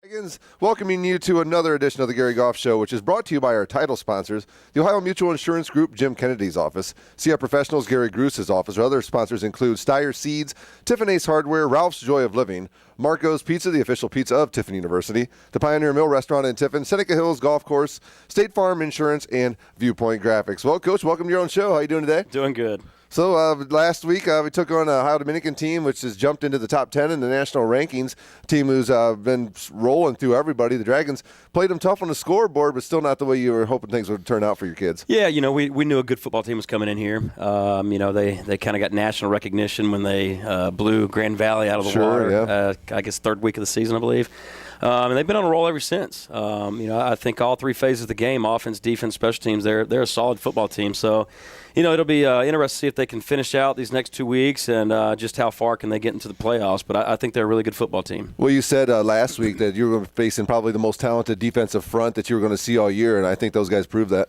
Dragons, welcoming you to another edition of the Gary Goff Show, which is brought to you by our title sponsors, the Ohio Mutual Insurance Group, Jim Kennedy's office, CF Professionals, Gary Gruse's office. Our other sponsors include Steyer Seeds, Tiffin Ace Hardware, Ralph's Joy of Living, Marco's Pizza, the official pizza of Tiffin University, the Pioneer Mill Restaurant in Tiffin, Seneca Hills Golf Course, State Farm Insurance, and Viewpoint Graphics. Well, Coach, welcome to your own show. How are you doing today? Doing good. So last week we took on a Ohio Dominican team, which has jumped into the top 10 in the national rankings. Team who's been rolling through everybody. The Dragons played them tough on the scoreboard, but still not the way you were hoping things would turn out for your kids. Yeah, we knew a good football team was coming in here. They kind of got national recognition when they blew Grand Valley out of the water. Yeah. I guess third week of the season, I believe. And they've been on a roll ever since. I think all three phases of the game, offense, defense, special teams, they're a solid football team. So, it'll be interesting to see if they can finish out these next 2 weeks and just how far can they get into the playoffs. But I think they're a really good football team. Well, you said last week that you were facing probably the most talented defensive front that you were going to see all year, and I think those guys proved that.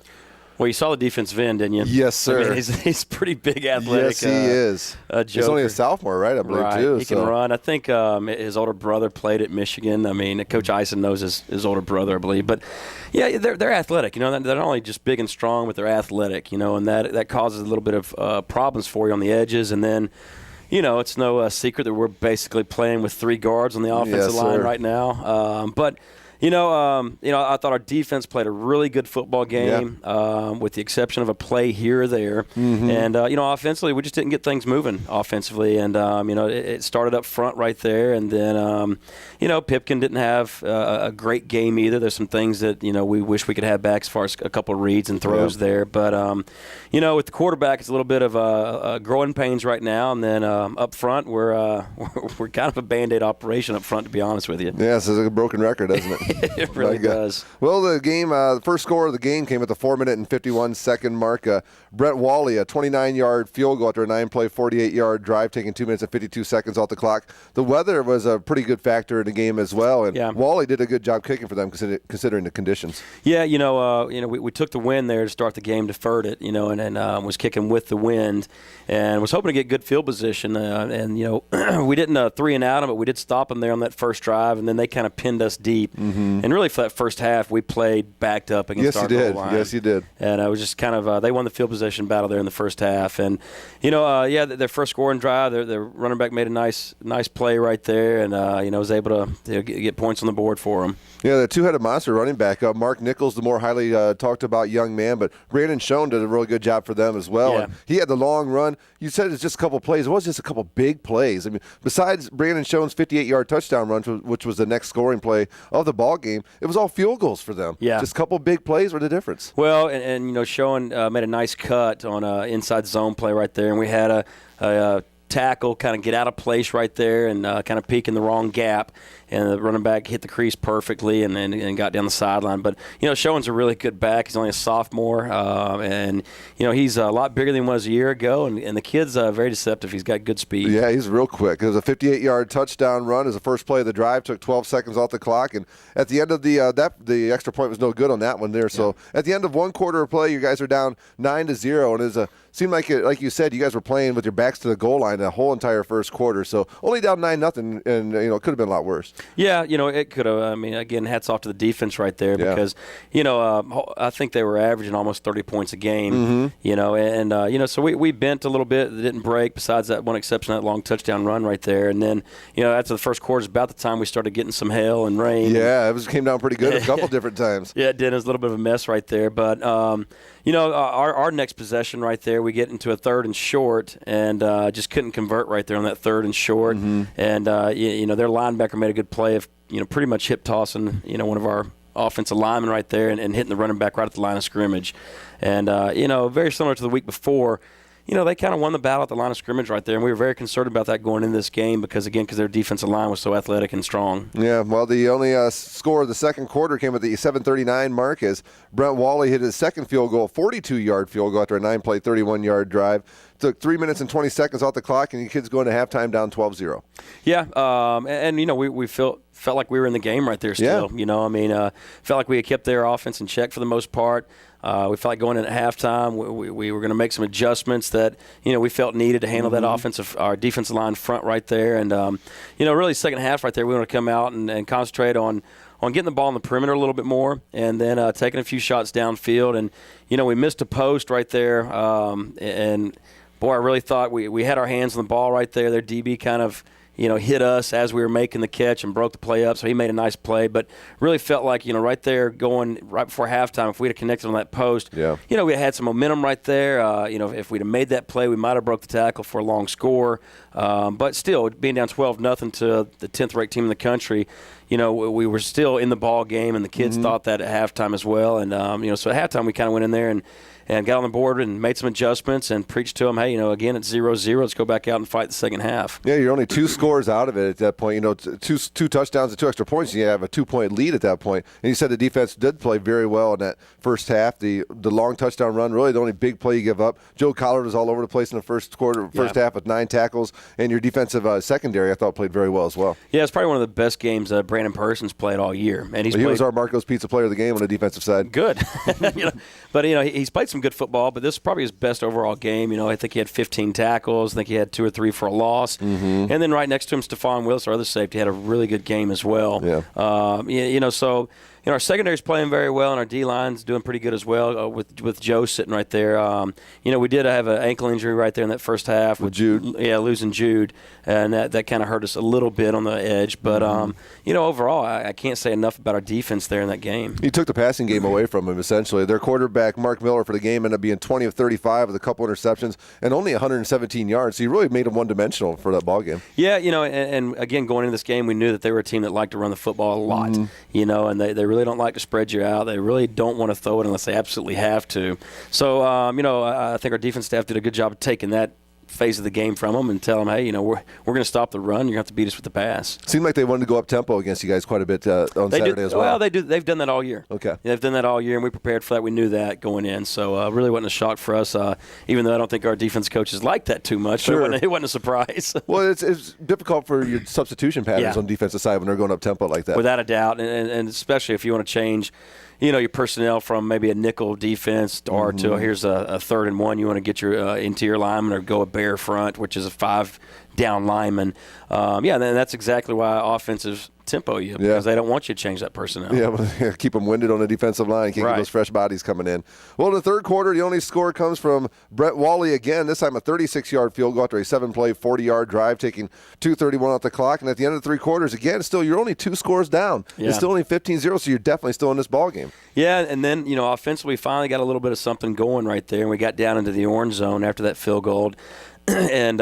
Well, you saw the defensive end, didn't you? Yes, sir. I mean, he's pretty big, athletic. Yes, he is. He's only a sophomore, right? I believe, too. He can run. I think his older brother played at Michigan. I mean, Coach Eisen knows his older brother, I believe. But, yeah, they're athletic. They're not only just big and strong, but they're athletic, and that causes a little bit of problems for you on the edges. And then, it's no secret that we're basically playing with three guards on the offensive line right now. I thought our defense played a really good football game, with the exception of a play here or there. Mm-hmm. And, offensively, we just didn't get things moving offensively. And, it started up front right there. And then, Pipkin didn't have a great game either. There's some things that, we wish we could have back as far as a couple of reads and throws there. But, with the quarterback, it's a little bit of growing pains right now. And then up front, we're kind of a Band-Aid operation up front, to be honest with you. Yeah, it's a broken record, isn't it? It really does. Well, the game, the first score of the game came at the 4-minute and 51-second mark. Brent Wally, a 29-yard field goal after a 9-play, 48-yard drive, taking 2 minutes and 52 seconds off the clock. The weather was a pretty good factor in the game as well, and Wally did a good job kicking for them considering the conditions. Yeah, we took the wind there to start the game, deferred it, and was kicking with the wind, and was hoping to get good field position. We didn't 3 and out them, but we did stop them there on that first drive, and then they kind of pinned us deep. Mm-hmm. And really, for that first half, we played backed up against our goal line. Yes, you did. And it was just kind of they won the field possession battle there in the first half. And their first scoring drive, their running back made a nice play right there, and was able to get points on the board for them. Yeah, the two-headed monster running back, Mark Nichols, the more highly talked about young man, but Brandon Schoen did a really good job for them as well. Yeah. And he had the long run. You said it's just a couple plays. It was just a couple big plays. I mean, besides Brandon Schoen's 58-yard touchdown run, which was the next scoring play of the ball game, it was all field goals for them. Yeah. Just a couple big plays were the difference. Well, and Schoen made a nice cut on an inside zone play right there, and we had a tackle kind of get out of place right there and kind of peek in the wrong gap, and the running back hit the crease perfectly and got down the sideline. But, Schoen's a really good back. He's only a sophomore, and, he's a lot bigger than he was a year ago, and the kid's very deceptive. He's got good speed. Yeah, he's real quick. It was a 58-yard touchdown run as the first play of the drive, took 12 seconds off the clock, and at the end of the extra point was no good on that one there. So at the end of one quarter of play, you guys are down 9-0, and seemed like you said, you guys were playing with your backs to the goal line the whole entire first quarter. So only down 9-0, and it could have been a lot worse. Yeah, it could have. I mean, again, hats off to the defense right there because, I think they were averaging almost 30 points a game, so we bent a little bit. It didn't break besides that one exception, that long touchdown run right there. And then, after the first quarter is about the time we started getting some hail and rain. Yeah, it came down pretty good a couple different times. Yeah, it did. It was a little bit of a mess right there. But, our next possession right there, we get into a 3rd and short and just couldn't convert right there on that 3rd and short. Mm-hmm. And, their linebacker made a good play of, pretty much hip tossing, one of our offensive linemen right there and hitting the running back right at the line of scrimmage. And, very similar to the week before, they kind of won the battle at the line of scrimmage right there, and we were very concerned about that going into this game because their defensive line was so athletic and strong. Yeah, well, the only score of the second quarter came at the 7:39 mark as Brent Wally hit his second field goal, 42-yard field goal after a 9-play, 31-yard drive. Took 3 minutes and 20 seconds off the clock, and the kids going to halftime down 12-0. Yeah, we felt like we were in the game right there still. Yeah. Felt like we had kept their offense in check for the most part. We felt like going in at halftime, we were going to make some adjustments that, we felt needed to handle that our defensive line front right there. And, really second half right there, we want to come out and concentrate on getting the ball on the perimeter a little bit more, and then taking a few shots downfield. And we missed a post right there, and boy, I really thought we had our hands on the ball right there. Their DB kind of hit us as we were making the catch and broke the play up, so he made a nice play. But really felt like, right there going right before halftime, if we'd have connected on that post, we had some momentum right there. If we'd have made that play, we might have broke the tackle for a long score. But still, being down 12-0 to the 10th-ranked team in the country, we were still in the ball game, and the kids thought that at halftime as well. And, so at halftime we kind of went in there and got on the board and made some adjustments and preached to them, hey, again, it's 0-0. Let's go back out and fight the second half. Yeah, you're only 2 scores out of it at that point. Two touchdowns and 2 extra points, and you have a 2-point lead at that point. And you said the defense did play very well in that first half. The long touchdown run, really the only big play you give up. Joe Collard was all over the place in the first half with 9 tackles. And your defensive secondary, I thought, played very well as well. Yeah, it's probably one of the best games Brandon Person's played all year. And he was our Marco's Pizza player of the game on the defensive side. Good. But he's played some good football, but this is probably his best overall game. I think he had 15 tackles. I think he had 2 or 3 for a loss. And then right next to him, Stephon Willis, our other safety, had a really good game as well. Yeah. So our secondary's playing very well, and our D-line's doing pretty good as well with Joe sitting right there. We did have an ankle injury right there in that first half. With Jude. Yeah, losing Jude, and that kind of hurt us a little bit on the edge. But, overall, I can't say enough about our defense there in that game. He took the passing game away from him, essentially. Their quarterback, Mark Miller, for the game ended up being 20 of 35 with a couple interceptions and only 117 yards. So he really made him one-dimensional for that ball game. Yeah, and again, going into this game, we knew that they were a team that liked to run the football a lot, and they really don't like to spread you out. They really don't want to throw it unless they absolutely have to. So, I think our defense staff did a good job of taking that phase of the game from them and tell them, hey, we're going to stop the run. You're going to have to beat us with the pass. Seemed like they wanted to go up tempo against you guys quite a bit on Saturday as well. Well, they do. They've done that all year. Okay. They've done that all year, and we prepared for that. We knew that going in. So really wasn't a shock for us, even though I don't think our defense coaches liked that too much. Sure. It wasn't a surprise. Well, it's difficult for your substitution patterns on defensive side when they're going up tempo like that. Without a doubt, and especially if you want to change your personnel from maybe a nickel defense or to here's a 3rd and 1. You want to get your interior lineman or go a bare front, which is a 5-down lineman. Then that's exactly why offensive tempo you because they don't want you to change that personnel. Yeah, keep them winded on the defensive line. Can't get those fresh bodies coming in. Well, in the third quarter, the only score comes from Brett Wally again. This time a 36-yard field goal after a 7-play, 40-yard drive, taking 2:31 off the clock. And at the end of the 3 quarters, again, still you're only 2 scores down. Yeah. It's still only 15-0, so you're definitely still in this ball game. Yeah, and then offensively, we finally got a little bit of something going right there, and we got down into the orange zone after that field goal. And,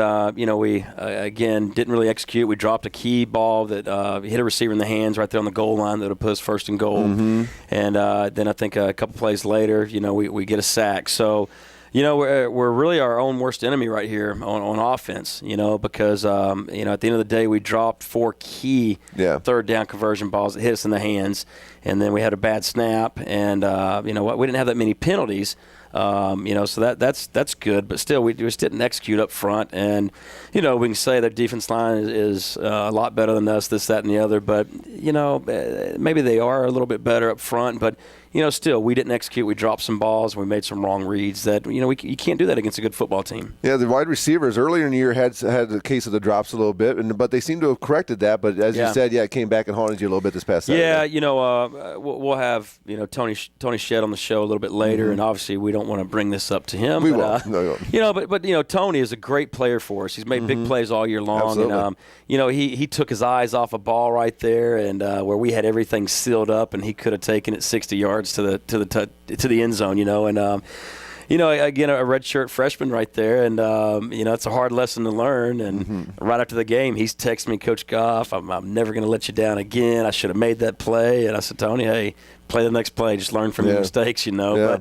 we, again, didn't really execute. We dropped a key ball that hit a receiver in the hands right there on the goal line that would put us first and goal. And then I think a couple plays later, we get a sack. So, we're really our own worst enemy right here on offense, because, at the end of the day, we dropped 4 key 3rd down conversion balls that hit us in the hands. And then we had a bad snap. And, we didn't have that many penalties. So that's good, but still we just didn't execute up front. And, we can say their defense line is a lot better than us, this, that, and the other. But, maybe they are a little bit better up front. But, still, we didn't execute. We dropped some balls. We made some wrong reads that, you can't do that against a good football team. Yeah, the wide receivers earlier in the year had the case of the drops a little bit, but they seem to have corrected that. But as you said, it came back and haunted you a little bit this past Saturday. Yeah, we'll have, Tony Shedd on the show a little bit later, and obviously we don't want to bring this up to him. We won't. No. But Tony is a great player for us. He's made big plays all year long. Absolutely. And, he took his eyes off a ball right there, and where we had everything sealed up, and he could have taken it 60 yards to the end zone, and again, a redshirt freshman right there, and it's a hard lesson to learn. And right after the game, he's texting me, Coach Goff, I'm never going to let you down again. I should have made that play. And I said, Tony, hey, play the next play. Just learn from your mistakes, Yeah.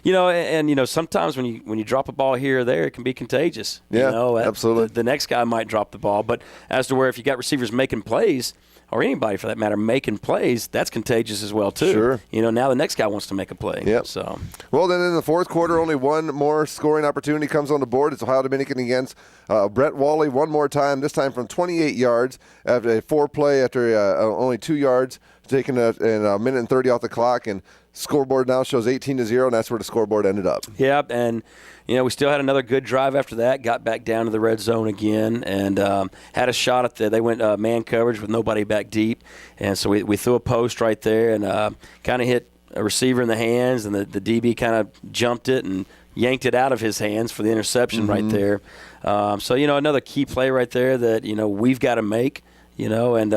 But sometimes when you drop a ball here or there, it can be contagious. Yeah, absolutely. The next guy might drop the ball, but as to where if you got receivers making plays, or anybody for that matter, making plays, that's contagious as well, too. Sure. Now the next guy wants to make a play. Yep. So. Well, then in the fourth quarter, only one more scoring opportunity comes on the board. It's Ohio Dominican against Brett Wally one more time, this time from 28 yards after a 4-play after only 2 yards taken in a minute and 30 off the clock, and scoreboard now shows 18-0, and that's where the scoreboard ended up. Yep, and we still had another good drive after that. Got back down to the red zone again, and had a shot at they went man coverage with nobody back deep, and so we threw a post right there and kind of hit a receiver in the hands, and the DB kind of jumped it and yanked it out of his hands for the interception right there. So another key play right there that we've got to make. And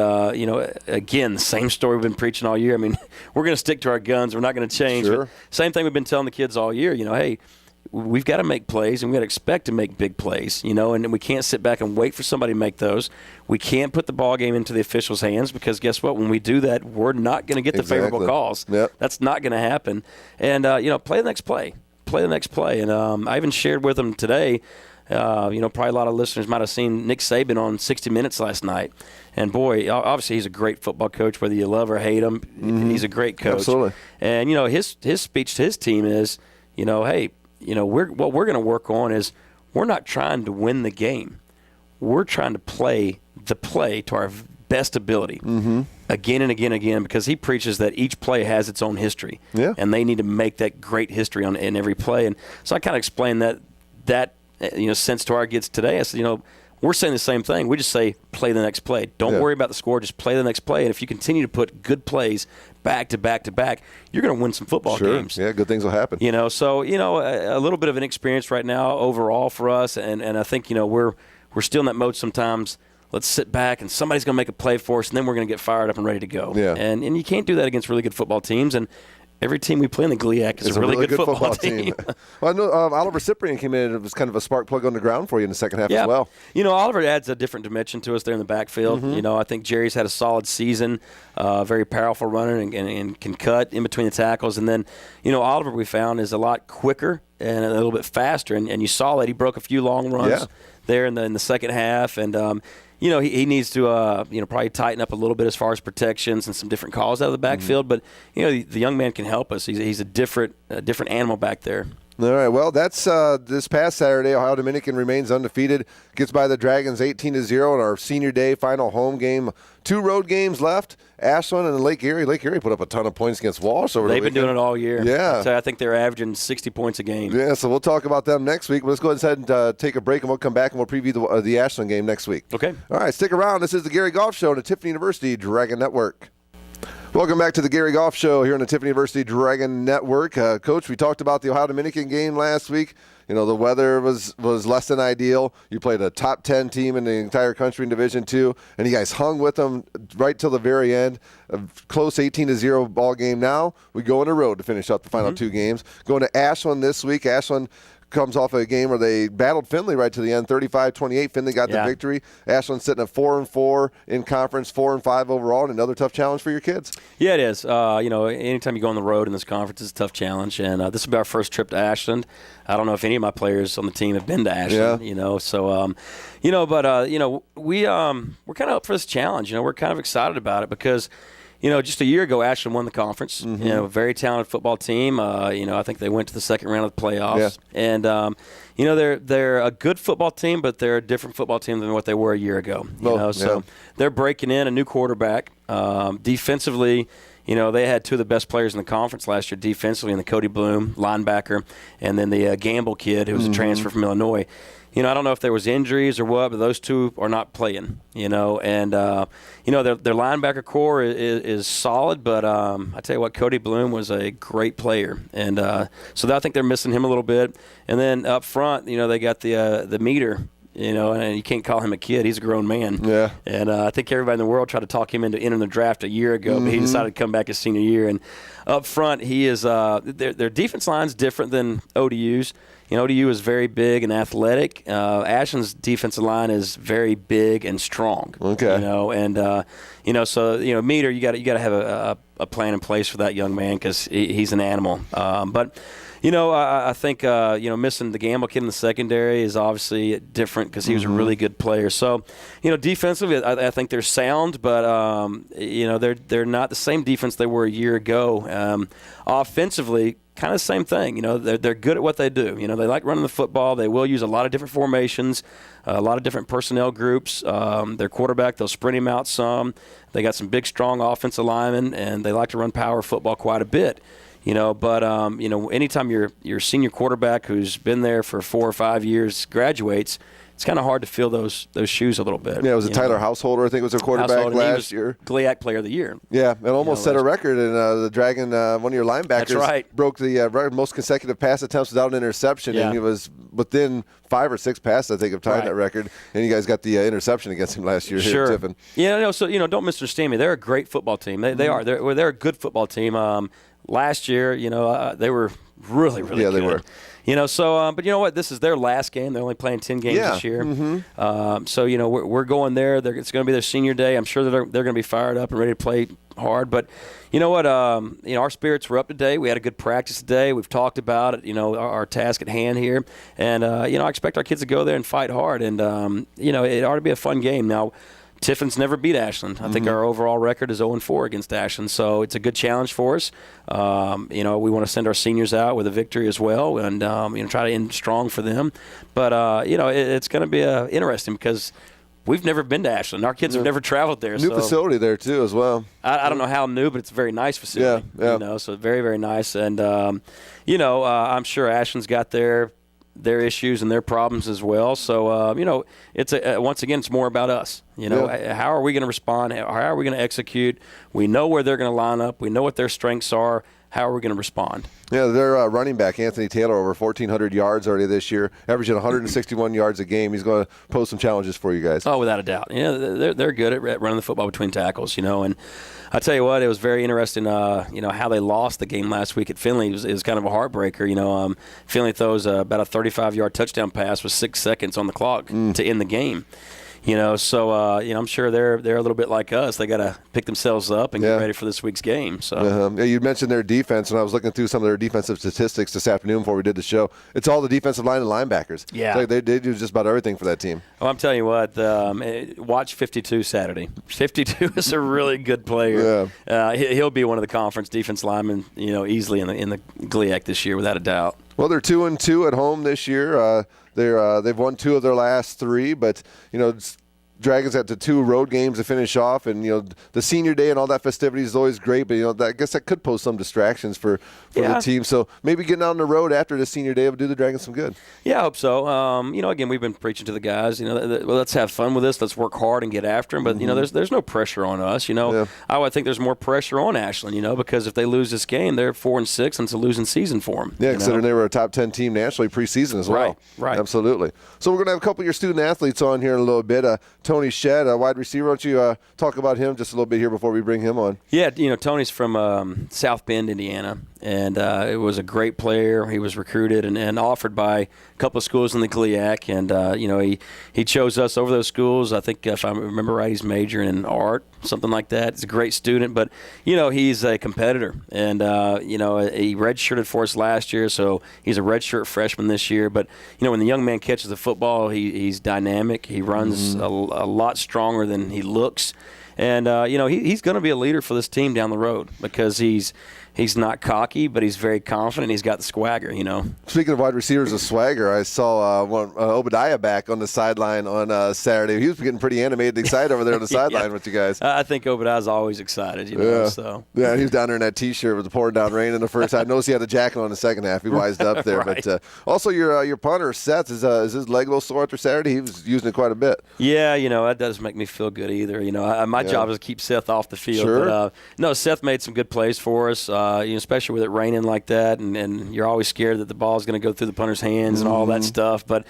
again, the same story we've been preaching all year. I mean, we're going to stick to our guns. We're not going to change. Sure. But same thing we've been telling the kids all year. Hey, we've got to make plays, and we've got to expect to make big plays. And we can't sit back and wait for somebody to make those. We can't put the ball game into the officials' hands because guess what? When we do that, we're not going to get the favorable calls. Yep. That's not going to happen. And play the next play. Play the next play. And I even shared with them today. Probably a lot of listeners might have seen Nick Saban on 60 Minutes last night. And, boy, obviously he's a great football coach, whether you love or hate him. He's a great coach. Absolutely. And, his speech to his team is, hey, what we're going to work on is we're not trying to win the game. We're trying to play the play to our best ability again and again and again, because he preaches that each play has its own history. Yeah. And they need to make that great history in every play. And so I kind of explained that sense to our kids today. I said, we're saying the same thing. We just say play the next play. Don't worry about the score. Just play the next play. And if you continue to put good plays back to back to back, you're going to win some football games. Yeah, good things will happen. So a little bit of an experience right now overall for us, and I think we're still in that mode sometimes. Let's sit back and somebody's going to make a play for us, and then we're going to get fired up and ready to go. Yeah. And you can't do that against really good football teams. And every team we play in the GLIAC is a really good football team. Well, I know Oliver Cyprian came in and it was kind of a spark plug on the ground for you in the second half as well. Oliver adds a different dimension to us there in the backfield. I think Jerry's had a solid season, very powerful runner and can cut in between the tackles. And then, Oliver we found is a lot quicker and a little bit faster. And you saw that he broke a few long runs there in the second half. And, he needs to, probably tighten up a little bit as far as protections and some different calls out of the backfield. But, the young man can help us. He's a different animal back there. All right, well, that's this past Saturday. Ohio Dominican remains undefeated, gets by the Dragons 18-0 in our senior day final home game. 2 road games left, Ashland and Lake Erie. Lake Erie put up a ton of points against Walsh over the weekend. They've been doing it all year. Yeah. So I think they're averaging 60 points a game. Yeah, so we'll talk about them next week. But let's go ahead and take a break, and we'll come back and we'll preview the Ashland game next week. Okay. All right, stick around. This is the Gary Goff Show on the Tiffany University Dragon Network. Welcome back to the Gary Goff Show here on the Tiffany University Dragon Network. Coach, we talked about the Ohio Dominican game last week. The weather was less than ideal. You played a top 10 team in the entire country in Division II, and you guys hung with them right till the very end. A close 18-0 ball game. Now we go on the road to finish up the final 2 games. Going to Ashland this week. Ashland comes off a game where they battled Findlay right to the end, 35-28. Findlay got the victory. Ashland sitting at 4-4 in conference, 4-5 overall, and another tough challenge for your kids. Yeah, it is. Anytime you go on the road in this conference, it's a tough challenge, and this will be our first trip to Ashland. I don't know if any of my players on the team have been to Ashland. We're kind of up for this challenge. We're kind of excited about it because. Just a year ago, Ashland won the conference. Very talented football team. I think they went to the second round of the playoffs. Yeah. And, they're a good football team, but they're a different football team than what they were a year ago. So they're breaking in a new quarterback. Defensively, they had 2 of the best players in the conference last year defensively, in the Cody Bloom, linebacker, and then the Gamble kid, who was a transfer from Illinois. I don't know if there was injuries or what, but those 2 are not playing, and, their linebacker core is solid, but I tell you what, Cody Bloom was a great player. And so I think they're missing him a little bit. And then up front, they got the meter, and you can't call him a kid. He's a grown man. Yeah. And I think everybody in the world tried to talk him into entering the draft a year ago, but he decided to come back his senior year. And up front, he is their defense line's different than ODU's. ODU is very big and athletic. Ashland's defensive line is very big and strong. Okay. So Meter, you got to have a plan in place for that young man because he's an animal. But I think missing the Gamble kid in the secondary is obviously different because he was a really good player. So defensively, I think they're sound, but they're not the same defense they were a year ago. Offensively, kind of the same thing. You know, they're good at what they do. You know, they like running the football. They will use a lot of different formations, a lot of different personnel groups. Their quarterback, they'll sprint him out some. They got some big, strong offensive linemen, and they like to run power football quite a bit. You know, but you know, anytime your senior quarterback who's been there for 4 or 5 years graduates, it's kind of hard to fill those shoes a little bit. Yeah, it was Tyler Householder, I think, was their quarterback last year. GLIAC Player of the Year. Yeah, and almost set a record. And the Dragon, one of your linebackers, broke the most consecutive pass attempts without an interception, and he was within 5 or 6 passes, I think, of tying that record. And you guys got the interception against him last year here at Tiffin. Yeah, no, so don't misunderstand me. They're a great football team. They are. They're a good football team. Last year, they were really good. Yeah, they were. You know, so but you know what? This is their last game. They're only playing 10 games this year. So we're going there. It's going to be their senior day. I'm sure they're going to be fired up and ready to play hard. But you know what? Our spirits were up today. We had a good practice today. We've talked about it. You know, our task at hand here, and I expect our kids to go there and fight hard. And it ought to be a fun game. Now, Tiffin's never beat Ashland. I think our overall record is 0-4 against Ashland, so it's a good challenge for us. We want to send our seniors out with a victory as well, and try to end strong for them. But it's going to be interesting because we've never been to Ashland. Our kids have never traveled there. New facility there too, as well. I don't know how new, but it's a very nice facility. Yeah. So very, very nice, and I'm sure Ashland's got their issues and their problems as well. So, it's once again, it's more about us. How are we going to respond? How are we going to execute? We know where they're going to line up. We know what their strengths are. How are we going to respond? Yeah, their running back, Anthony Taylor, over 1,400 yards already this year, averaging 161 yards a game. He's going to pose some challenges for you guys. Oh, without a doubt. They're good at running the football between tackles, and I tell you what, it was very interesting, how they lost the game last week at Finley. It was kind of a heartbreaker. Finley throws about a 35-yard touchdown pass with 6 seconds on the clock to end the game. So I'm sure they're a little bit like us. They got to pick themselves up and get ready for this week's game. So you mentioned their defense, and I was looking through some of their defensive statistics this afternoon before we did the show. It's all the defensive line and linebackers. Yeah, they do just about everything for that team. Well, I'm telling you what, watch 52 Saturday. 52 is a really good player. He'll be one of the conference defense linemen, easily in the GLIAC this year, without a doubt. Well, they're 2-2 at home this year. They've won 2 of their last 3, but Dragons had the 2 road games to finish off, and the senior day and all that festivities is always great, but I guess that could pose some distractions for the team. So maybe getting out on the road after the senior day will do the Dragons some good. Yeah, I hope so. Again, we've been preaching to the guys. Let's have fun with this. Let's work hard and get after them. But there's no pressure on us. I would think there's more pressure on Ashland. Because if they lose this game, they're 4-6, and it's a losing season for them. Yeah, considering they were a top 10 team nationally preseason as well. Right. Absolutely. So we're going to have a couple of your student athletes on here in a little bit. Tony Shedd, a wide receiver. Why don't you talk about him just a little bit here before we bring him on? Yeah, Tony's from South Bend, Indiana, and it was a great player. He was recruited and offered by a couple of schools in the GLIAC, and he chose us over those schools. I think if I remember right, he's majoring in art, something like that. He's a great student, but he's a competitor, and he redshirted for us last year, so he's a redshirt freshman this year. But when the young man catches the football, he's dynamic. He runs a lot stronger than he looks, and he's going to be a leader for this team down the road because he's not cocky, but he's very confident. He's got the swagger, Speaking of wide receivers of swagger, I saw Obadiah back on the sideline on Saturday. He was getting pretty animated, excited over there on the sideline with you guys. I think Obadiah's always excited, So yeah, he was down there in that T-shirt with the pouring down rain in the first half. I noticed he had the jacket on in the second half. He wised up there. Right. But also your punter, Seth, is his leg a little sore after Saturday? He was using it quite a bit. Yeah, that doesn't make me feel good either. My job is to keep Seth off the field. Sure. But, no, Seth made some good plays for us. Especially with it raining like that, and you're always scared that the ball's going to go through the punter's hands and all that stuff. But,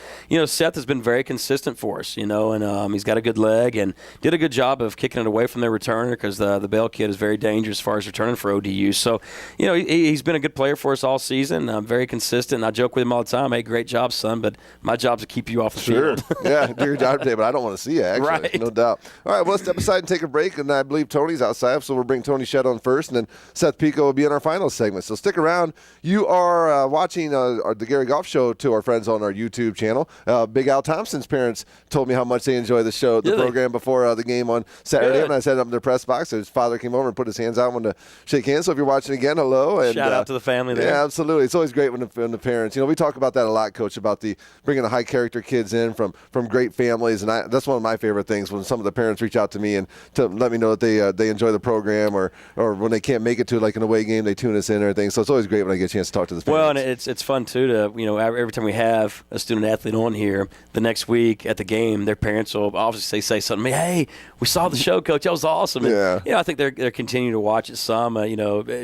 Seth has been very consistent for us, and he's got a good leg and did a good job of kicking it away from their returner because the Bell kid is very dangerous as far as returning for ODU. So, he's been a good player for us all season, very consistent. And I joke with him all the time, hey, great job, son, but my job's to keep you off the field. Yeah, do your job today, but I don't want to see you, actually. Right. No doubt. All right, well, let's step aside and take a a break, and I believe Tony's outside, so we'll bring Tony Shedd on first, and then Seth Pico will be in our final segment. So stick around. You are watching the Gary Goff Show to our friends on our YouTube channel. Big Al Thompson's parents told me how much they enjoy the program before the game on Saturday, and I set up in the press box. His father came over and put his hands out and wanted to shake hands. So if you're watching again, hello. And, shout out to the family there. Yeah, absolutely. It's always great when the parents, we talk about that a lot, Coach, about bringing the high character kids in from great families, and that's one of my favorite things when some of the parents reach out to me and to let me know that they enjoy the program, or when they can't make it to like an away game, they tune us in or anything. So it's always great when I get a chance to talk to the parents. Well, and it's fun too to every time we have a student athlete on here, the next week at the game, their parents will obviously say something. Hey, we saw the show, Coach. That was awesome. And, I think they're continuing to watch it some.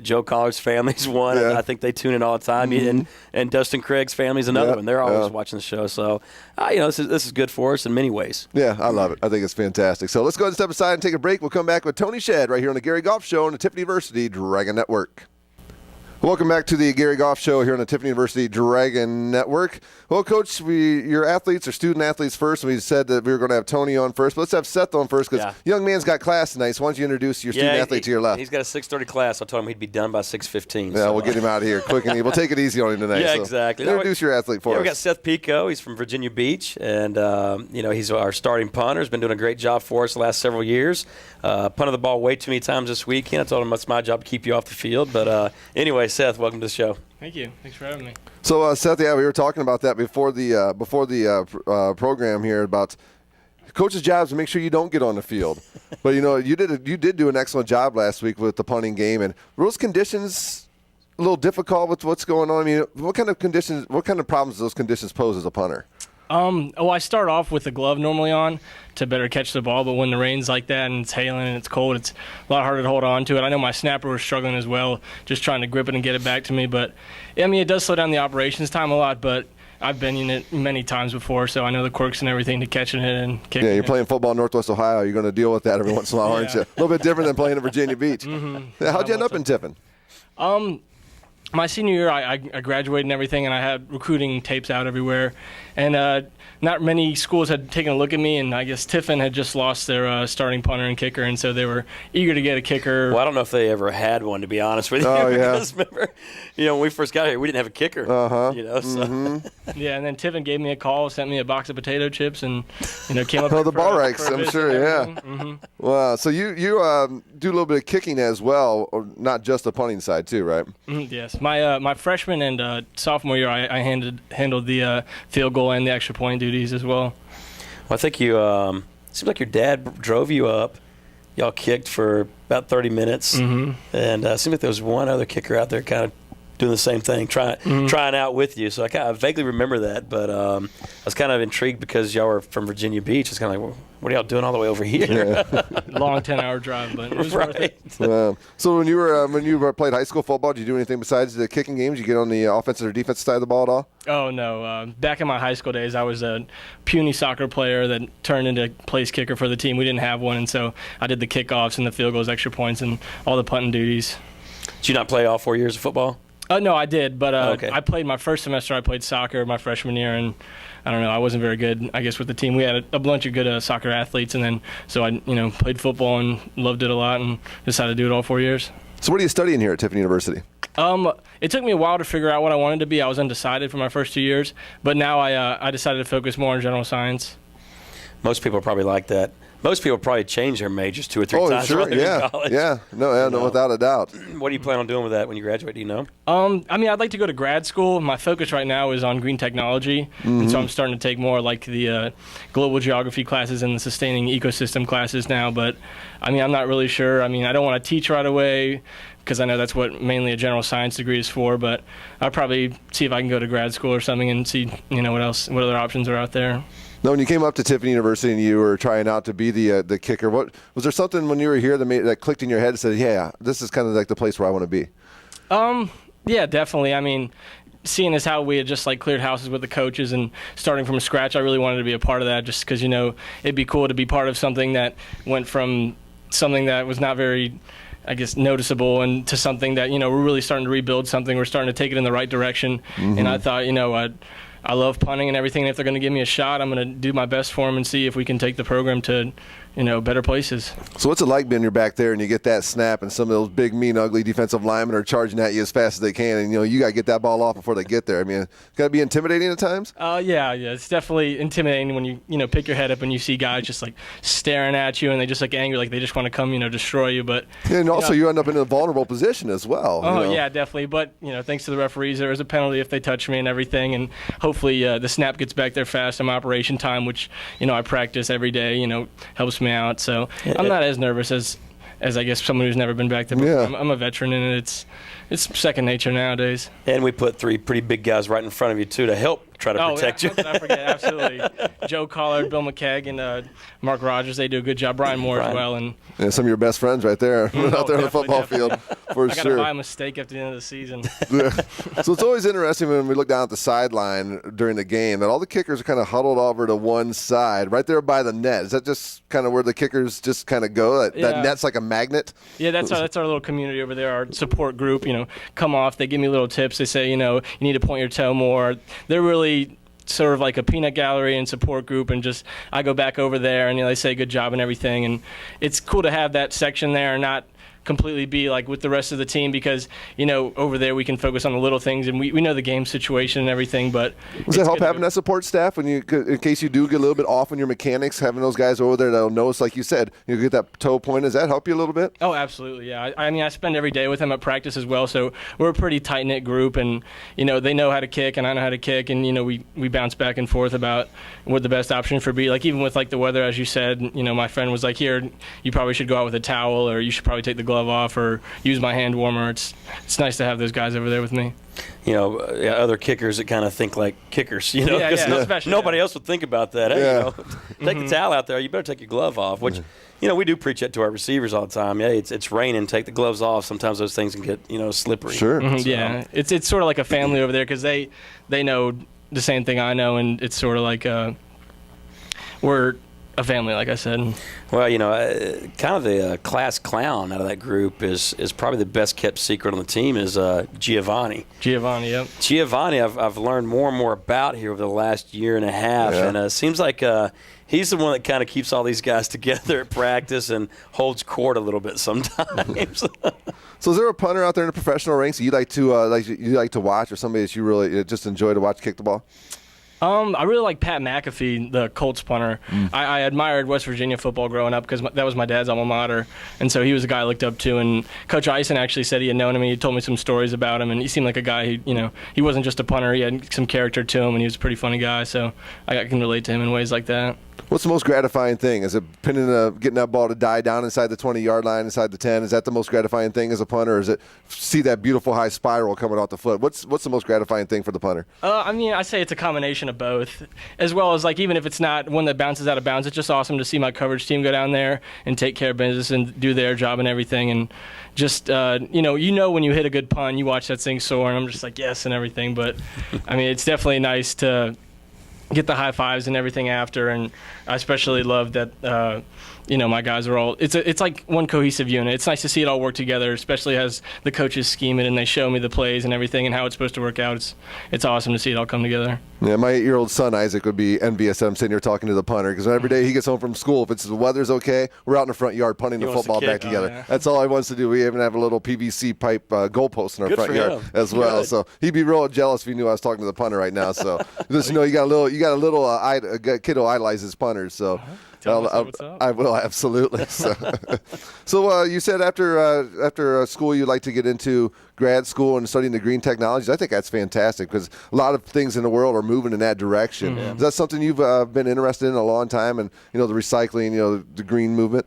Joe Collard's family's one. Yeah. I think they tune in all the time. Mm-hmm. And Dustin Craig's family's another one. They're always watching the show. So, this is good for us in many ways. Yeah, I love it. I think it's fantastic. So let's go ahead and step aside and take a break. We'll come back with Tony Shedd right here on the Gary Goff Show on the Tiffany University Dragon Network. Welcome back to the Gary Goff Show here on the Tiffany University Dragon Network. Well, Coach, your athletes are student athletes first, and we said that we were going to have Tony on first. But let's have Seth on first because young man's got class tonight. So why don't you introduce your student athlete to your left? He's got a 6:30 class. I told him he'd be done by 6:15. Yeah, we'll get him out of here quick, and we'll take it easy on him tonight. Yeah, exactly. Introduce your athlete for us. We got Seth Pico. He's from Virginia Beach, and he's our starting punter. He's been doing a great job for us the last several years. Punted the ball way too many times this weekend. I told him it's my job to keep you off the field. But anyway, Seth, welcome to the show. Thank you. Thanks for having me. So, Seth, we were talking about that before the program here about coach's job is to make sure you don't get on the field. But you did do an excellent job last week with the punting game, and were those conditions a little difficult with what's going on? I mean, what kind of problems do those conditions pose as a punter? I start off with the glove normally on to better catch the ball, but when the rain's like that and it's hailing and it's cold, it's a lot harder to hold on to it. I know my snapper was struggling as well, just trying to grip it and get it back to me. But, it does slow down the operations time a lot, but I've been in it many times before, so I know the quirks and everything to catching it and kicking it. Yeah, you're playing football in Northwest Ohio. You're going to deal with that every once in a while, aren't you? A little bit different than playing in Virginia Beach. Mm-hmm. How'd you end up in Tiffin? My senior year, I graduated and everything, and I had recruiting tapes out everywhere. And not many schools had taken a look at me, and I guess Tiffin had just lost their starting punter and kicker, and so they were eager to get a kicker. Well, I don't know if they ever had one, to be honest with you. Oh, yeah. Because remember, when we first got here, we didn't have a kicker. Uh-huh. So. Mm-hmm. Yeah, and then Tiffin gave me a call, sent me a box of potato chips, and came up. The ball racks, I'm sure. Yeah. Mm-hmm. Well, so you do a little bit of kicking as well, or not just the punting side too, right? Mm-hmm, yes, my freshman and sophomore year, I handled the field goal and the extra point duties as well. Well, I think you seems like your dad drove you up. Y'all kicked for about 30 minutes, and it seemed like there was one other kicker out there kind of doing the same thing, trying out with you. So I vaguely remember that, but I was kind of intrigued because y'all were from Virginia Beach. It's kind of like, well, what are y'all doing all the way over here? Yeah. Long 10-hour drive, but it was worth it. So when you played high school football, did you do anything besides the kicking games? Did you get on the offensive or defensive side of the ball at all? Oh, no. Back in my high school days, I was a puny soccer player that turned into place kicker for the team. We didn't have one, and so I did the kickoffs and the field goals, extra points, and all the punting duties. Did you not play all 4 years of football? No, I did, but okay. I played my first semester. I played soccer my freshman year, and I don't know. I wasn't very good, I guess, with the team. We had a bunch of good soccer athletes, and then so I, played football and loved it a lot, and decided to do it all 4 years. So what are you studying here at Tiffany University? It took me a while to figure out what I wanted to be. I was undecided for my first 2 years, but now I decided to focus more on general science. Most people are probably like that. Most people probably change their majors 2 or 3 times sure. while they're in college. Yeah, no, without a doubt. What do you plan on doing with that when you graduate? Do you know? I'd like to go to grad school. My focus right now is on green technology, and so I'm starting to take more like the global geography classes and the sustaining ecosystem classes now. But I'm not really sure. I don't want to teach right away because I know that's what mainly a general science degree is for. But I'll probably see if I can go to grad school or something and see what other options are out there. Now, when you came up to Tiffany University and you were trying out to be the kicker, what was there something when you were here that clicked in your head and said, "Yeah, this is kind of like the place where I want to be"? Yeah, definitely. Seeing as how we had just cleared houses with the coaches and starting from scratch, I really wanted to be a part of that. Just because it'd be cool to be part of something that went from something that was not very, I guess, noticeable and to something that we're really starting to rebuild something. We're starting to take it in the right direction, and I thought I love punting and everything. And if they're going to give me a shot, I'm going to do my best for them and see if we can take the program to, better places. So what's it like being you're back there and you get that snap and some of those big, mean, ugly defensive linemen are charging at you as fast as they can, and you got to get that ball off before they get there? I mean, it's got to be intimidating at times. Yeah, it's definitely intimidating when you pick your head up and you see guys just like staring at you and they just like angry, like they just want to come destroy you. But and also you end up in a vulnerable position as well. Oh yeah, definitely. But thanks to the referees, there was a penalty if they touch me and everything, and hopefully the snap gets back there fast in my operation time, which I practice every day. Helps me out. So I'm not as nervous as I guess someone who's never been back there before. Yeah. I'm a veteran, and it's second nature nowadays. And we put 3 pretty big guys right in front of you too to help try to protect you. How could I forget? Absolutely. Joe Collard, Bill McKegg, and Mark Rogers, they do a good job. Brian Moore as well. And some of your best friends right there out there on the football field, for I sure. got to buy a mistake at the end of the season. So it's always interesting when we look down at the sideline during the game that all the kickers are kind of huddled over to one side, right there by the net. Is that just kind of where the kickers just kind of go? That net's like a magnet? Yeah, that's our little community over there, our support group. Come off, they give me little tips. They say, you need to point your toe more. They're really sort of like a peanut gallery and support group, and just I go back over there and they say good job and everything, and it's cool to have that section there and not completely be like with the rest of the team, because over there we can focus on the little things, and we know the game situation and everything. But does that help having that support staff when in case you do get a little bit off on your mechanics, having those guys over there that'll notice, like you said, you get that toe point? Does that help you a little bit? Oh, absolutely, yeah. I mean, I spend every day with them at practice as well, so we're a pretty tight knit group, and they know how to kick and I know how to kick, and we bounce back and forth about what the best option for be. Like even with like the weather, as you said, my friend was like, here, you probably should go out with a towel, or you should probably take the glove off, or use my hand warmer. It's nice to have those guys over there with me. Other kickers that kind of think like kickers, nobody else would think about that. Hey, take the towel out there. You better take your glove off, which, we do preach that to our receivers all the time. Hey, it's raining. Take the gloves off. Sometimes those things can get, slippery. Sure. Mm-hmm, yeah. It's sort of like a family over there, because they know the same thing I know, and it's sort of like we're a family, like I said. Well, kind of the class clown out of that group is probably the best kept secret on the team is Giovanni. Giovanni, yep. Giovanni, I've learned more and more about here over the last year and a half, and it seems like he's the one that kind of keeps all these guys together at practice and holds court a little bit sometimes. So is there a punter out there in the professional ranks that you like to watch, or somebody that you really just enjoy to watch kick the ball? I really like Pat McAfee, the Colts punter. I admired West Virginia football growing up because that was my dad's alma mater, and so he was a guy I looked up to. And Coach Eisen actually said he had known him, and he told me some stories about him, and he seemed like a guy who, he wasn't just a punter. He had some character to him, and he was a pretty funny guy, so I can relate to him in ways like that. What's the most gratifying thing? Is it getting that ball to die down inside the 20-yard line, inside the 10? Is that the most gratifying thing as a punter, or is it see that beautiful high spiral coming off the foot? What's the most gratifying thing for the punter? I say it's a combination of both, as well as, like, even if it's not one that bounces out of bounds, it's just awesome to see my coverage team go down there and take care of business and do their job and everything. And just, when you hit a good pun, you watch that thing soar, and I'm just like, yes, and everything. But, it's definitely nice to get the high fives and everything after, and I especially love that my guys are all it's like one cohesive unit. It's nice to see it all work together, especially as the coaches scheme it and they show me the plays and everything and how it's supposed to work out. It's awesome to see it all come together. Yeah, my 8-year-old son Isaac would be envious. I'm sitting here talking to the punter because every day he gets home from school, if the weather's okay, we're out in the front yard punting the football back together. Yeah. That's all he wants to do. We even have a little PVC pipe goalpost in our front yard as well. Good. So he'd be real jealous if he knew I was talking to the punter right now. So just you got a little kid who idolizes punters. So. What's up. I will, absolutely. So you said after school you'd like to get into grad school and studying the green technologies. I think that's fantastic because a lot of things in the world are moving in that direction. Mm-hmm. Is that something you've been interested in a long time, and the recycling, the green movement?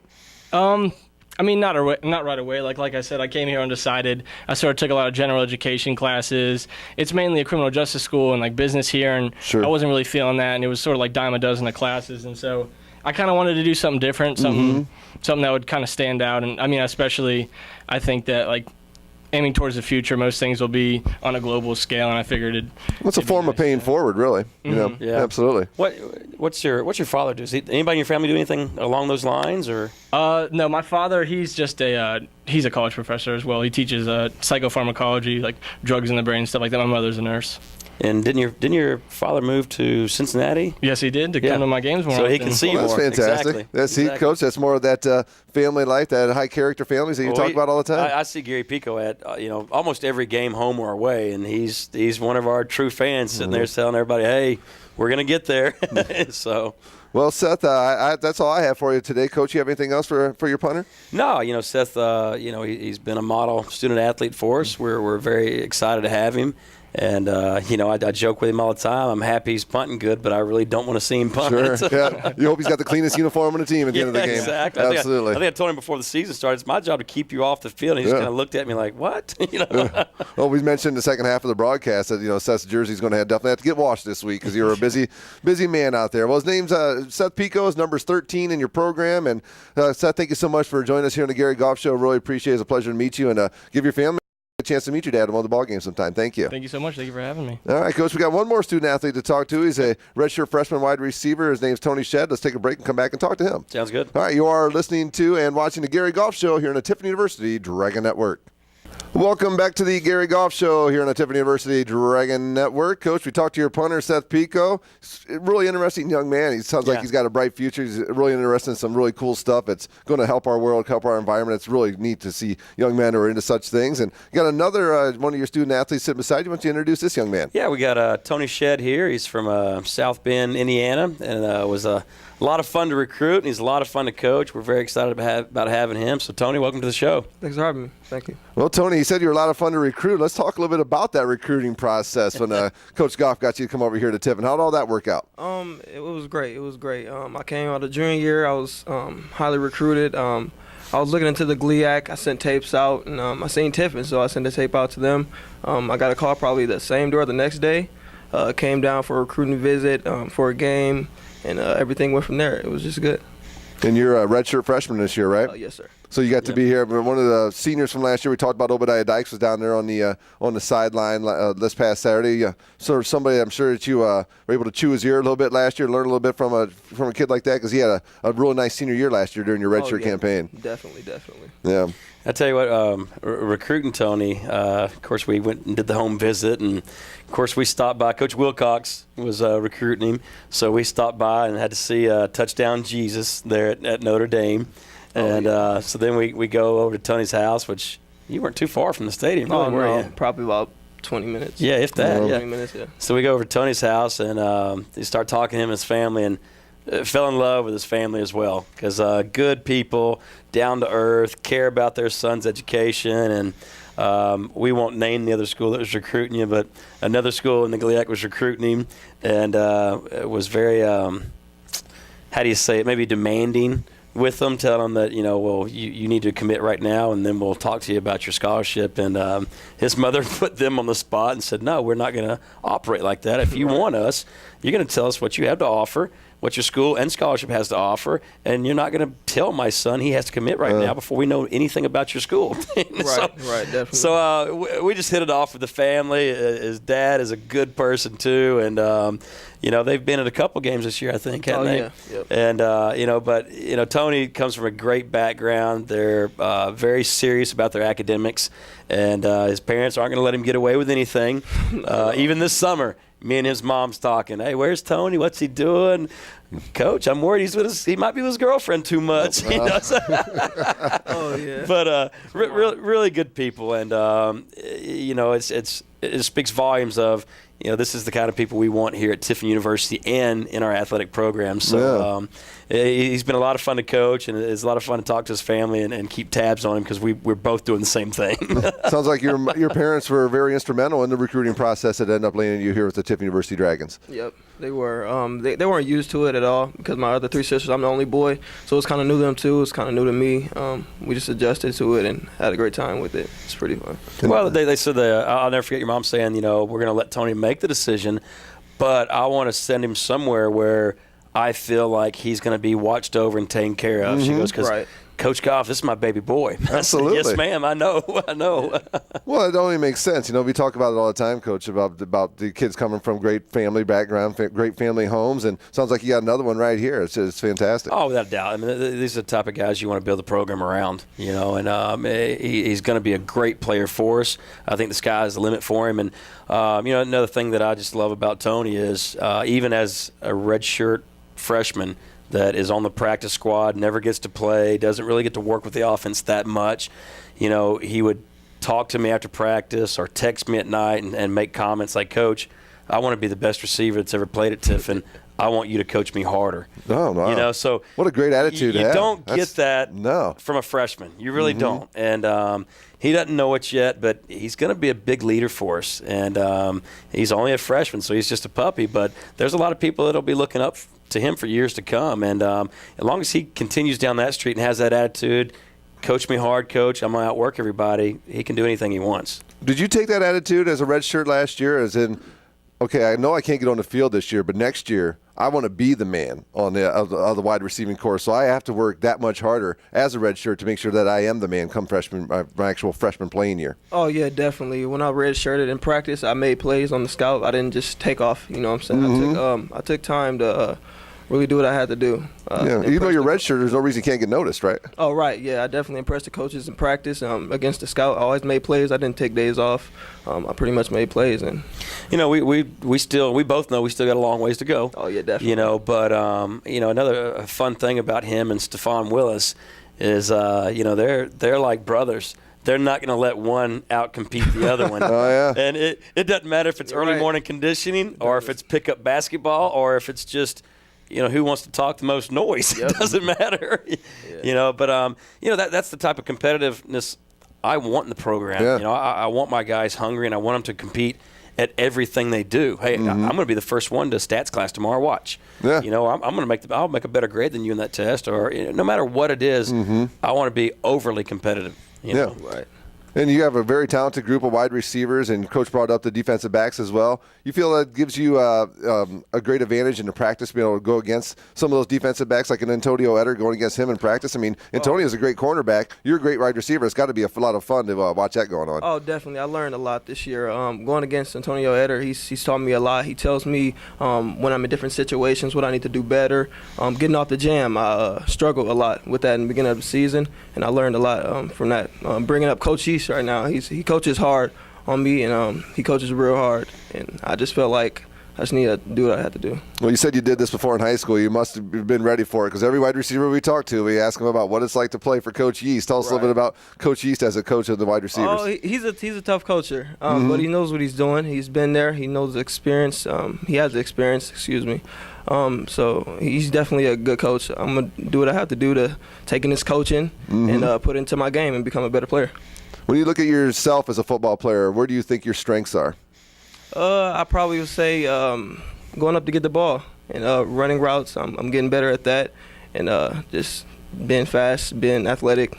Not right away. Like I said, I came here undecided. I sort of took a lot of general education classes. It's mainly a criminal justice school and like business here, and sure. I wasn't really feeling that, and it was sort of like dime a dozen of classes, and so I kind of wanted to do something different, something that would kind of stand out. And especially, I think that like aiming towards the future, most things will be on a global scale, and I figured it's a form of paying forward, really. Yeah, absolutely. What's your father do? Anybody in your family do anything along those lines, or? No, my father, he's just he's a college professor as well. He teaches psychopharmacology, like drugs in the brain, stuff like that. My mother's a nurse. And didn't your father move to Cincinnati? Yes, he did, to come to my games more so often. he can see you Well, that's more. fantastic. Exactly. That's exactly. Coach. That's more of that family life, that high character families that you talk about all the time. I see Gary Pico at almost every game, home or away, and he's one of our true fans sitting there telling everybody, "Hey, we're gonna get there." So. Well, Seth, that's all I have for you today. Coach, you have anything else for your punter? No, Seth, he's been a model student athlete for us. We're very excited to have him. And, I joke with him all the time. I'm happy he's punting good, but I really don't want to see him punt. Sure. Yeah. You hope he's got the cleanest uniform on the team at the end of the game. Exactly. Absolutely. I think I told him before the season started, it's my job to keep you off the field. And he just kind of looked at me like, what? Well, we mentioned in the second half of the broadcast that, Seth's jersey's going to definitely have to get washed this week because you're a busy man out there. Well, his name's Seth Pico. His number's 13 in your program. And, Seth, thank you so much for joining us here on the Gary Goff Show. Really appreciate it. It's a pleasure to meet you and give your family a chance to meet your dad at one of the ball games sometime. Thank you. Thank you so much. Thank you for having me. All right, Coach, we got one more student athlete to talk to. He's a redshirt freshman wide receiver. His name's Tony Shedd. Let's take a break and come back and talk to him. Sounds good. All right, you are listening to and watching the Gary Goff Show here on the Tiffin University Dragon Network. Welcome back to the Gary Goff Show here on the Tiffin University Dragon Network. Coach, we talked to your punter, Seth Pico. Really interesting young man. He sounds like he's got a bright future. He's really interested in some really cool stuff. It's going to help our world, help our environment. It's really neat to see young men who are into such things. And you got another one of your student athletes sitting beside you. Why don't you introduce this young man? Yeah, we got Tony Shedd here. He's from South Bend, Indiana, and was a lot of fun to recruit, and he's a lot of fun to coach. We're very excited about having him. So, Tony, welcome to the show. Thanks for having me. Thank you. Well, Tony, you said you were a lot of fun to recruit. Let's talk a little bit about that recruiting process when Coach Goff got you to come over here to Tiffin. How did all that work out? It was great. It was great. I came out of junior year. I was highly recruited. I was looking into the GLIAC. I sent tapes out, and I seen Tiffin, so I sent the tape out to them. I got a call probably the same day or the next day. Came down for a recruiting visit for a game, and everything went from there. It was just good. And you're a redshirt freshman this year, right? Yes, sir. So you got to be here. One of the seniors from last year, we talked about Obadiah Dykes, was down there on the sideline this past Saturday. So somebody, I'm sure that you were able to chew his ear a little bit last year, learn a little bit from a kid like that, because he had a really nice senior year last year during your redshirt campaign. Definitely. Yeah. I tell you what, recruiting Tony, of course, we went and did the home visit, and of course, we stopped by. Coach Wilcox was recruiting him, so we stopped by and had to see Touchdown Jesus there at Notre Dame. And so then we go over to Tony's house, which you weren't too far from the stadium, really, were you? Probably about 20 minutes. Yeah, if that. 20 minutes, yeah. So we go over to Tony's house, and they start talking to him and his family, and fell in love with his family as well, because good people, down to earth, care about their son's education. And we won't name the other school that was recruiting you, but another school in the GLIAC was recruiting him, and it was very, how do you say it, maybe demanding with them, tell them that, you need to commit right now, and then we'll talk to you about your scholarship. And his mother put them on the spot and said, no, we're not going to operate like that. If you want us, you're going to tell us what you have to offer, what your school and scholarship has to offer, and you're not going to tell my son he has to commit right now before we know anything about your school. Right, definitely. So we just hit it off with the family. His dad is a good person too, and they've been at a couple games this year, I think, haven't they? Yeah. Yep. And but Tony comes from a great background. They're very serious about their academics, and his parents aren't going to let him get away with anything. Even this summer, me and his mom's talking. Hey, where's Tony? What's he doing? Coach, I'm worried he might be with his girlfriend too much. Oh yeah. But really good people, and it speaks volumes of this is the kind of people we want here at Tiffin University and in our athletic program. So he's been a lot of fun to coach, and it's a lot of fun to talk to his family and keep tabs on him, because we're both doing the same thing. Sounds like your parents were very instrumental in the recruiting process that ended up landing you here with the Tiffin University Dragons. Yep, they were. They weren't used to it at all, because my other three sisters, I'm the only boy, so it's kind of new to them too. It's kind of new to me. We just adjusted to it and had a great time with it. It's pretty fun. Well, they said I'll never forget your mom saying, we're going to let Tony make the decision, but I want to send him somewhere where I feel like he's going to be watched over and taken care of. She goes, because Coach Goff, this is my baby boy. Absolutely. Yes, ma'am. I know. I know. Well, it only makes sense. You know, we talk about it all the time, Coach, about the kids coming from great family background, great family homes, and sounds like you got another one right here. It's fantastic. Oh, without a doubt. I mean, these are the type of guys you want to build a program around, you know, and he's going to be a great player for us. I think the sky's the limit for him. And, you know, another thing that I just love about Tony is even as a redshirt freshman that is on the practice squad, never gets to play, doesn't really get to work with the offense that much, you know, he would talk to me after practice or text me at night and make comments like, Coach, I want to be the best receiver that's ever played at Tiffin. I want you to coach me harder. Oh, wow. You know, so what a great attitude you to have. don't get that from a freshman. You really don't. And he doesn't know it yet, but he's going to be a big leader for us. And he's only a freshman, so he's just a puppy. But there's a lot of people that'll be looking up to him for years to come. And as long as he continues down that street and has that attitude, coach me hard, Coach, I'm going to outwork everybody, he can do anything he wants. Did you take that attitude as a redshirt last year, as in, okay, I know I can't get on the field this year, but next year I want to be the man on the wide receiving corps, so I have to work that much harder as a redshirt to make sure that I am the man come freshman, my actual freshman playing year? Oh, yeah, definitely. When I redshirted in practice, I made plays on the scout. I didn't just take off, you know what I'm saying? I took time to really do what I had to do. Even though you're redshirt, there's no reason you can't get noticed, right? Oh, right. Yeah, I definitely impressed the coaches in practice. Against the scout, I always made plays. I didn't take days off. I pretty much made plays. And you know, we both know we still got a long ways to go. Oh, yeah, definitely. You know, but you know, another fun thing about him and Stephon Willis is you know, they're like brothers. They're not going to let one outcompete the other one. Oh, yeah. And it doesn't matter if it's early morning conditioning or if it's pickup basketball or if it's just, you know, who wants to talk the most noise. Yep. It doesn't matter. Yeah. You know, but you know, that's the type of competitiveness I want in the program. Yeah. You know, I want my guys hungry and I want them to compete at everything they do. Hey, I'm going to be the first one to stats class tomorrow. Watch. Yeah. You know, I'll make a better grade than you in that test, or you know, no matter what it is, I want to be overly competitive. You know? Right. And you have a very talented group of wide receivers, and Coach brought up the defensive backs as well. You feel that gives you a great advantage in the practice, being able to go against some of those defensive backs, like an Antonio Etter, going against him in practice? I mean, Antonio is a great cornerback. You're a great wide receiver. It's got to be a lot of fun to watch that going on. Oh, definitely. I learned a lot this year. Going against Antonio Etter, he's taught me a lot. He tells me when I'm in different situations what I need to do better. Getting off the jam, I struggled a lot with that in the beginning of the season, and I learned a lot from that. Bringing up Coach East right now, he coaches hard on me, and he coaches real hard, and I just felt like I just need to do what I had to do. Well, you said you did this before in high school. You must have been ready for it, because every wide receiver we talk to, we ask them about what it's like to play for Coach Yeast. Tell us a little bit about Coach Yeast as a coach of the wide receivers. Oh, he's a tough coacher, but he knows what he's doing. He's been there. He knows the experience. He has the experience, excuse me. So he's definitely a good coach. I'm going to do what I have to do to take in his coaching and put it into my game and become a better player. When you look at yourself as a football player, where do you think your strengths are? I probably would say going up to get the ball and running routes. I'm getting better at that, and just being fast, being athletic.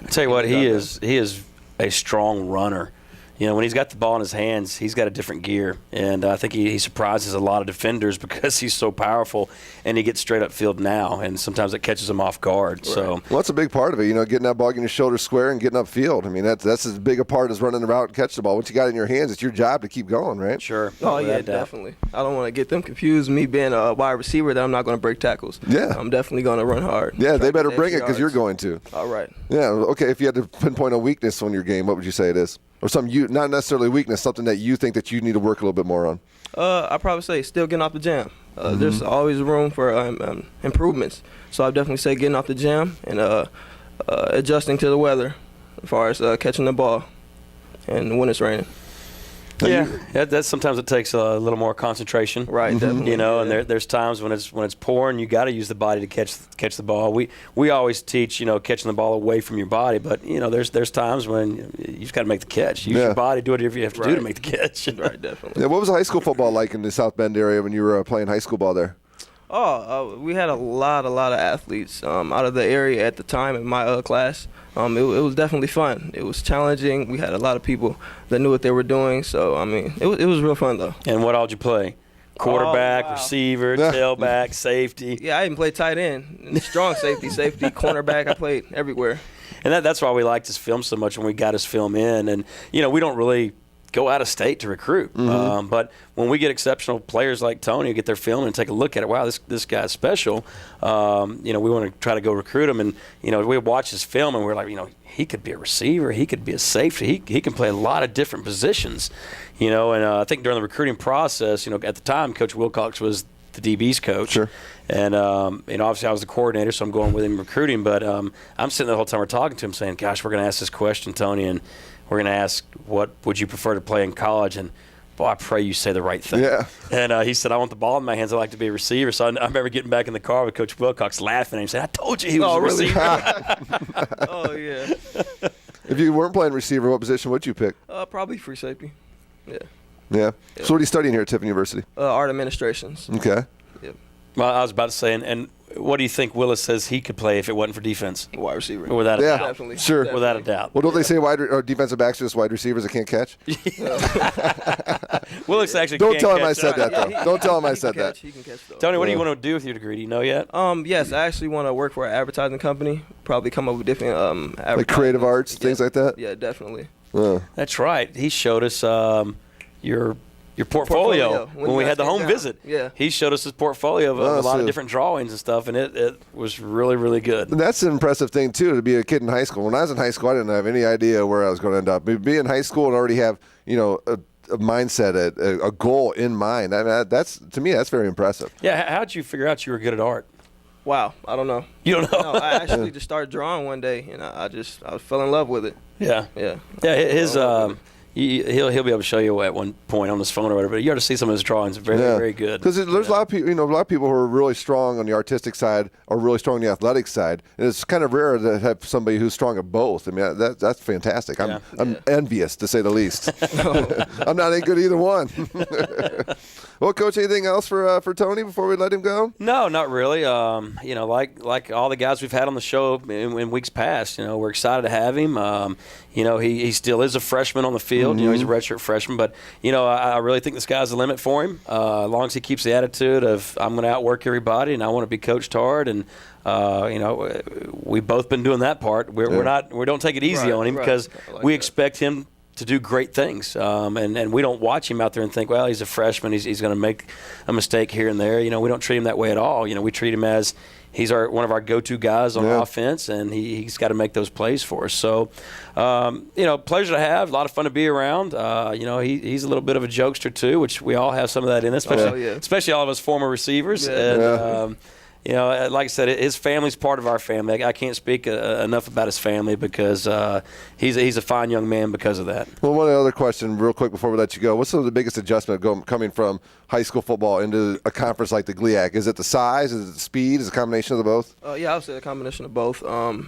I'll tell you what, he is a strong runner. You know, when he's got the ball in his hands, he's got a different gear. And I think he surprises a lot of defenders because he's so powerful, and he gets straight up field now, and sometimes it catches him off guard. Right. So, well, that's a big part of it, you know, getting that ball, getting your shoulders square and getting up field. I mean, that's as big a part as running the route and catch the ball. Once you got it in your hands, it's your job to keep going, right? Sure. Oh, yeah, definitely. I don't want to get them confused, me being a wide receiver, that I'm not going to break tackles. Yeah. I'm definitely going to run hard. Yeah, they better bring it because you're going to. All right. Yeah, okay, if you had to pinpoint a weakness on your game, what would you say it is? Or something not necessarily weakness, something that you think that you need to work a little bit more on? I'd probably say still getting off the jam. There's always room for improvements. So I'd definitely say getting off the jam and adjusting to the weather as far as catching the ball and when it's raining. Yeah, that sometimes it takes a little more concentration. Right, definitely. You know, and there's times when it's pouring, you got to use the body to catch the ball. We always teach, you know, catching the ball away from your body, but you know, there's times when you just got to make the catch. Use your body, do whatever you have to do to make the catch. Right, definitely. Yeah, what was high school football like in the South Bend area when you were playing high school ball there? We had a lot of athletes out of the area at the time in my class. It was definitely fun. It was challenging. We had a lot of people that knew what they were doing. So, I mean, it was real fun, though. And what all did you play? Quarterback, Oh, wow. receiver, tailback, safety. Yeah, I even played tight end, and strong safety, cornerback. I played everywhere. And that's why we liked his film so much when we got his film in. And, we don't really go out of state to recruit. But when we get exceptional players like Tony who get their film and take a look at it, wow, this guy's special, we want to try to go recruit him. And, we watch his film and we're like, he could be a receiver. He could be a safety. He can play a lot of different positions, and I think during the recruiting process, at the time, Coach Wilcox was the DB's coach. Sure. And, obviously I was the coordinator, so I'm going with him recruiting. But I'm sitting there the whole time we're talking to him saying, gosh, we're going to ask this question, Tony, and we're going to ask, what would you prefer to play in college? And, boy, I pray you say the right thing. Yeah. And he said, I want the ball in my hands. I like to be a receiver. So I remember getting back in the car with Coach Wilcox laughing. And he said, I told you he was a receiver. Oh, yeah. If you weren't playing receiver, what position would you pick? Probably free safety. Yeah. Yeah. So what are you studying here at Tiffin University? Art administrations. Okay. Yep. Well, I was about to say, and what do you think Willis says he could play if it wasn't for defense? Wide receiver. Without a doubt. Definitely. Sure. Definitely. Without a doubt. Well, don't they say defensive backs are just wide receivers that can't catch? Willis actually Don't can't tell him I catch. said that, though. Don't tell him I said He can that. catch. He can catch, though. Tony, what do you want to do with your degree? Do you know yet? Yes, I actually want to work for an advertising company. Probably come up with different Like creative arts, Yeah. things like that? Yeah, definitely. That's right. He showed us your portfolio when we you had the guys home came down. visit. Yeah. He showed us his portfolio of a lot of different drawings and stuff, and it was really, really good. And that's an impressive thing, too, to be a kid in high school. When I was in high school, I didn't have any idea where I was going to end up. But be in high school and already have, a mindset, a goal in mind. I mean, to me, that's very impressive. Yeah, how'd you figure out you were good at art? Wow, I don't know. You don't know? No, I actually just started drawing one day, and I fell in love with it. Yeah. Yeah. Yeah, his he'll be able to show you at one point on his phone or whatever. But you ought to see some of his drawings. Very, very good. Because there's a lot of people, a lot of people who are really strong on the artistic side or really strong on the athletic side, and it's kind of rare to have somebody who's strong at both. I mean, that's fantastic. I'm envious, to say the least. I'm not any good either one. Well, Coach, anything else for Tony before we let him go? No, not really. Like all the guys we've had on the show in weeks past, we're excited to have him. He still is a freshman on the field. He's a redshirt freshman, but I really think the sky's the limit for him. As long as he keeps the attitude of I'm going to outwork everybody and I want to be coached hard, and we've both been doing that part. We don't take it easy on him because we expect him to do great things, and we don't watch him out there and think, well, he's a freshman, he's going to make a mistake here and there. We don't treat him that way at all. We treat him as he's one of our go-to guys on offense, and he's got to make those plays for us. So, pleasure to have, a lot of fun to be around. He's a little bit of a jokester too, which we all have some of that in us, especially all of us former receivers. And, like I said, his family's part of our family. I can't speak enough about his family because he's a fine young man because of that. Well, one other question real quick before we let you go. What's some of the biggest adjustment coming from high school football into a conference like the GLIAC? Is it the size? Is it the speed? Is it a combination of the both? I would say a combination of both.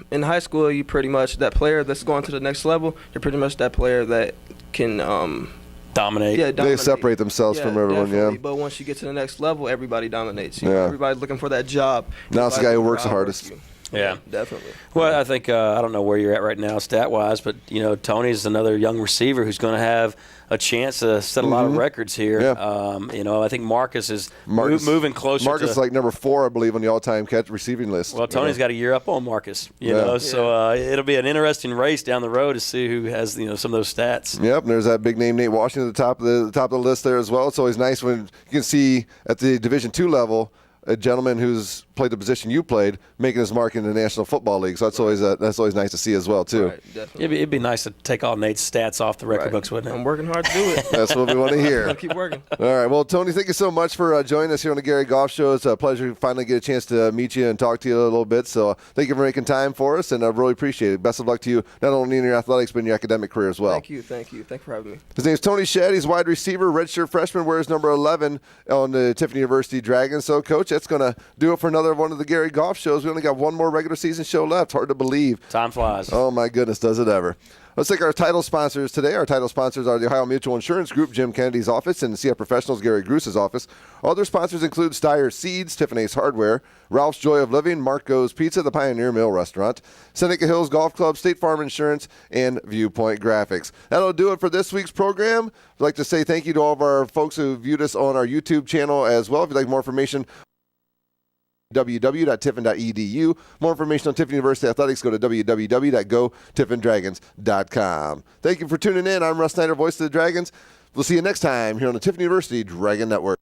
In high school, you pretty much, that player that's going to the next level, you're pretty much that player that can dominate. Yeah, they separate themselves from everyone. Definitely. Yeah, but once you get to the next level, everybody dominates. Everybody's looking for that job. Now it's the guy who works the hardest. Yeah, definitely. Well, I think I don't know where you're at right now stat-wise, but Tony's another young receiver who's going to have a chance to set a lot of records here. Yeah. I think Marcus is moving closer. Marcus is like number 4, I believe, on the all-time catch receiving list. Well, Tony's got a year up on Marcus. So it'll be an interesting race down the road to see who has some of those stats. Yep, and there's that big name Nate Washington at the top of the list there as well. It's always nice when you can see at the Division II level a gentleman who's played the position you played making his mark in the National Football League. So that's always nice to see as well too. Right, definitely. It'd be nice to take all Nate's stats off the record books, wouldn't it? I'm working hard to do it. That's what we want to hear. I'll keep working. All right. Well, Tony, thank you so much for joining us here on the Gary Goff Show. It's a pleasure to finally get a chance to meet you and talk to you a little bit. So thank you for making time for us, and I really appreciate it. Best of luck to you, not only in your athletics, but in your academic career as well. Thank you. Thanks for having me. His name is Tony Shedd. He's wide receiver, redshirt freshman, wears number 11 on the Tiffin University Dragons. So, Coach, that's going to do it for another one of the Gary Goff shows. We only got one more regular season show left. Hard to believe. Time flies. Oh, my goodness, does it ever. Let's thank our title sponsors today. Our title sponsors are the Ohio Mutual Insurance Group, Jim Kennedy's office, and CF Professionals, Gary Gruse's office. Other sponsors include Steyer Seeds, Tiffany's Hardware, Ralph's Joy of Living, Marco's Pizza, the Pioneer Mill Restaurant, Seneca Hills Golf Club, State Farm Insurance, and Viewpoint Graphics. That'll do it for this week's program. I'd like to say thank you to all of our folks who viewed us on our YouTube channel as well. If you'd like more information, www.tiffin.edu. More information on Tiffin University Athletics, go to www.gotiffindragons.com. Thank you for tuning in. I'm Russ Snyder, voice of the Dragons. We'll see you next time here on the Tiffin University Dragon Network.